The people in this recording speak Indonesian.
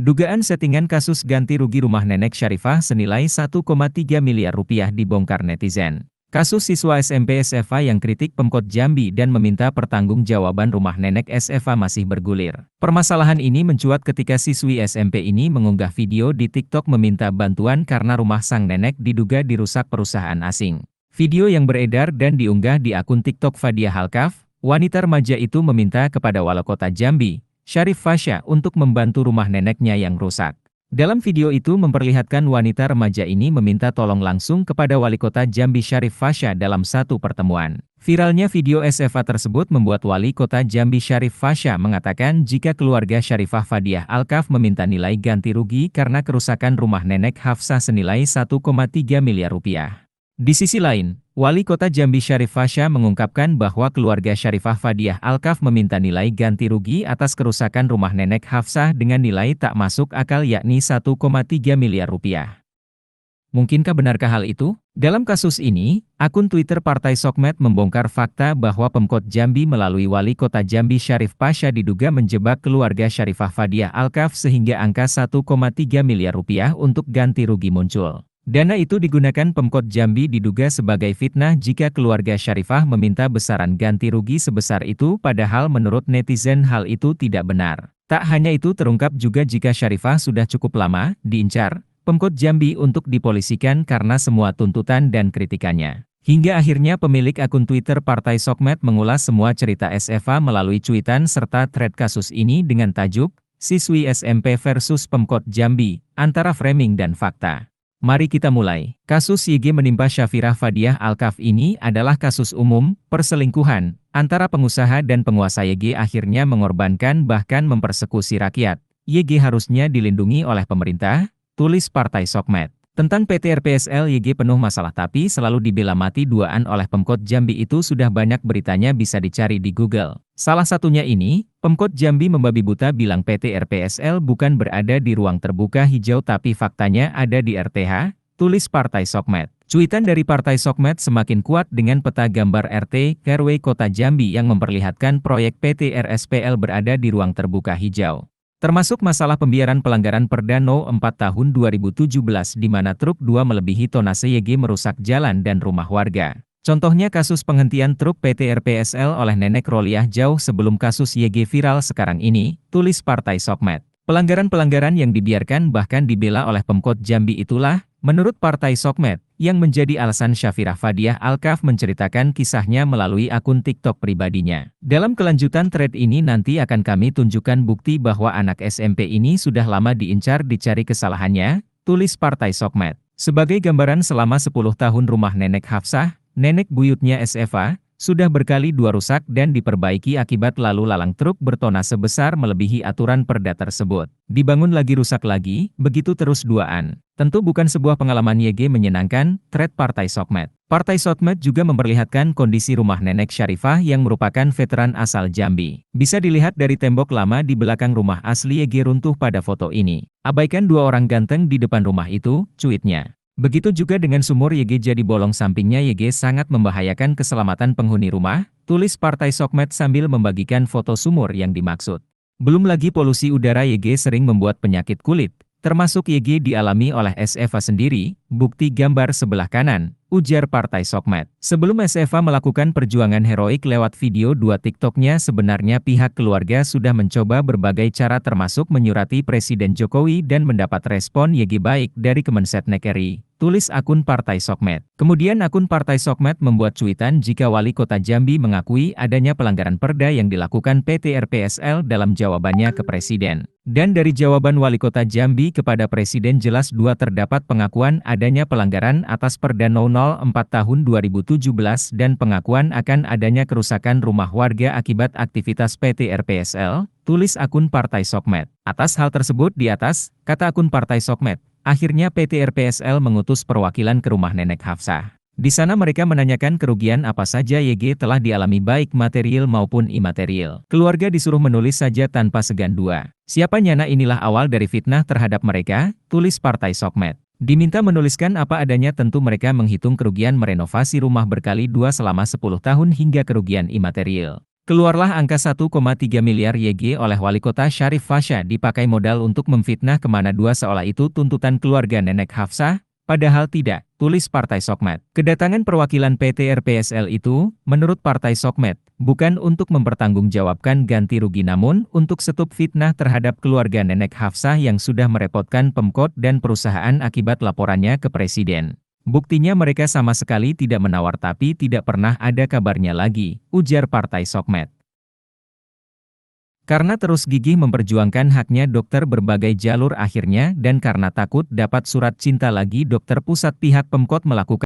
Dugaan settingan kasus ganti rugi rumah nenek Syarifah senilai 1,3 miliar rupiah dibongkar netizen. Kasus siswa SMP SFA yang kritik Pemkot Jambi dan meminta pertanggungjawaban rumah nenek SFA masih bergulir. Permasalahan ini mencuat ketika siswi SMP ini mengunggah video di TikTok meminta bantuan karena rumah sang nenek diduga dirusak perusahaan asing. Video yang beredar dan diunggah di akun TikTok Fadiah Alkaf, wanita remaja itu meminta kepada Wali Kota Jambi, Syarif Fasya, untuk membantu rumah neneknya yang rusak. Dalam video itu memperlihatkan wanita remaja ini meminta tolong langsung kepada Wali Kota Jambi Syarif Fasya dalam satu pertemuan. Viralnya video SFA tersebut membuat Wali Kota Jambi Syarif Fasya mengatakan jika keluarga Syarifah Fadiah Alkaf meminta nilai ganti rugi karena kerusakan rumah nenek Hafsah senilai 1,3 miliar rupiah. Di sisi lain, Wali Kota Jambi Syarif Fasya mengungkapkan bahwa keluarga Syarifah Fadiah Alkaf meminta nilai ganti rugi atas kerusakan rumah nenek Hafsah dengan nilai tak masuk akal yakni 1,3 miliar rupiah. Mungkinkah benarkah hal itu? Dalam kasus ini, akun Twitter Partai Sokmed membongkar fakta bahwa Pemkot Jambi melalui Wali Kota Jambi Syarif Fasya diduga menjebak keluarga Syarifah Fadiah Alkaf sehingga angka 1,3 miliar rupiah untuk ganti rugi muncul. Dana itu digunakan Pemkot Jambi diduga sebagai fitnah jika keluarga Syarifah meminta besaran ganti rugi sebesar itu padahal menurut netizen hal itu tidak benar. Tak hanya itu terungkap juga jika Syarifah sudah cukup lama diincar Pemkot Jambi untuk dipolisikan karena semua tuntutan dan kritikannya. Hingga akhirnya pemilik akun Twitter Partai Sokmed mengulas semua cerita SFA melalui cuitan serta thread kasus ini dengan tajuk, Siswi SMP versus Pemkot Jambi, antara framing dan fakta. Mari kita mulai. Kasus YG menimpa Syafirah Fadiah Alkaf ini adalah kasus umum, perselingkuhan, antara pengusaha dan penguasa. YG akhirnya mengorbankan bahkan mempersekusi rakyat. YG harusnya dilindungi oleh pemerintah, tulis Partai Sokmed. Tentang PT RPSL YG penuh masalah tapi selalu dibela mati-duaan oleh Pemkot Jambi itu sudah banyak beritanya bisa dicari di Google. Salah satunya ini, Pemkot Jambi membabi buta bilang PT RPSL bukan berada di ruang terbuka hijau tapi faktanya ada di RTH, tulis Partai Sokmed. Cuitan dari Partai Sokmed semakin kuat dengan peta gambar RT RW Kota Jambi yang memperlihatkan proyek PT RSPL berada di ruang terbuka hijau. Termasuk masalah pembiaran pelanggaran Perda No. 4 Tahun 2017 di mana truk 2 melebihi tonase YG merusak jalan dan rumah warga. Contohnya kasus penghentian truk PT RPSL oleh Nenek Roliah jauh sebelum kasus YG viral sekarang ini, tulis Partai Sokmed. Pelanggaran-pelanggaran yang dibiarkan bahkan dibela oleh Pemkot Jambi itulah, menurut Partai Sokmed, yang menjadi alasan Syafirah Fadiah Alkaf menceritakan kisahnya melalui akun TikTok pribadinya. Dalam kelanjutan thread ini nanti akan kami tunjukkan bukti bahwa anak SMP ini sudah lama diincar dicari kesalahannya, tulis Partai Sokmed. Sebagai gambaran selama 10 tahun rumah nenek Hafsah, nenek buyutnya SFA, sudah berkali dua rusak dan diperbaiki akibat lalu lalang truk bertonase besar melebihi aturan Perda tersebut. Dibangun lagi rusak lagi, begitu terus duaan. Tentu bukan sebuah pengalaman YG menyenangkan, thread Partai Sokmed. Partai Sokmed juga memperlihatkan kondisi rumah nenek Syarifah yang merupakan veteran asal Jambi. Bisa dilihat dari tembok lama di belakang rumah asli YG runtuh pada foto ini. Abaikan 2 orang ganteng di depan rumah itu, cuitnya. Begitu juga dengan sumur YG jadi bolong sampingnya YG sangat membahayakan keselamatan penghuni rumah, tulis Partai Sokmed sambil membagikan foto sumur yang dimaksud. Belum lagi polusi udara YG sering membuat penyakit kulit, termasuk YG dialami oleh SFA sendiri, bukti gambar sebelah kanan, ujar Partai Sokmed. Sebelum SFA melakukan perjuangan heroik lewat video 2 TikToknya sebenarnya pihak keluarga sudah mencoba berbagai cara termasuk menyurati Presiden Jokowi dan mendapat respon YG baik dari Kemensetnek RI. Tulis akun Partai Sokmed. Kemudian akun Partai Sokmed membuat cuitan jika Wali Kota Jambi mengakui adanya pelanggaran Perda yang dilakukan PT RPSL dalam jawabannya ke Presiden. Dan dari jawaban Wali Kota Jambi kepada Presiden jelas terdapat pengakuan adanya pelanggaran atas Perda No. 4 Tahun 2017 dan pengakuan akan adanya kerusakan rumah warga akibat aktivitas PT RPSL, tulis akun Partai Sokmed. Atas hal tersebut di atas, kata akun Partai Sokmed, akhirnya PT RPSL mengutus perwakilan ke rumah nenek Hafsah. Di sana mereka menanyakan kerugian apa saja YG telah dialami baik material maupun imaterial. Keluarga disuruh menulis saja tanpa segan dua. Siapa nyana inilah awal dari fitnah terhadap mereka, tulis Partai Sokmed. Diminta menuliskan apa adanya tentu mereka menghitung kerugian merenovasi rumah berkali 2 selama 10 tahun hingga kerugian imaterial. Keluarlah angka 1,3 miliar YG oleh Wali Kota Syarif Fasha dipakai modal untuk memfitnah kemana dua seolah itu tuntutan keluarga Nenek Hafsah, padahal tidak, tulis Partai Sokmed. Kedatangan perwakilan PT RPSL itu, menurut Partai Sokmed, bukan untuk mempertanggungjawabkan ganti rugi namun untuk stop fitnah terhadap keluarga Nenek Hafsah yang sudah merepotkan Pemkot dan perusahaan akibat laporannya ke Presiden. Buktinya mereka sama sekali tidak menawar tapi tidak pernah ada kabarnya lagi, ujar Partai Sokmed. Karena terus gigih memperjuangkan haknya dokter berbagai jalur akhirnya dan karena takut dapat surat cinta lagi dokter pusat pihak Pemkot melakukan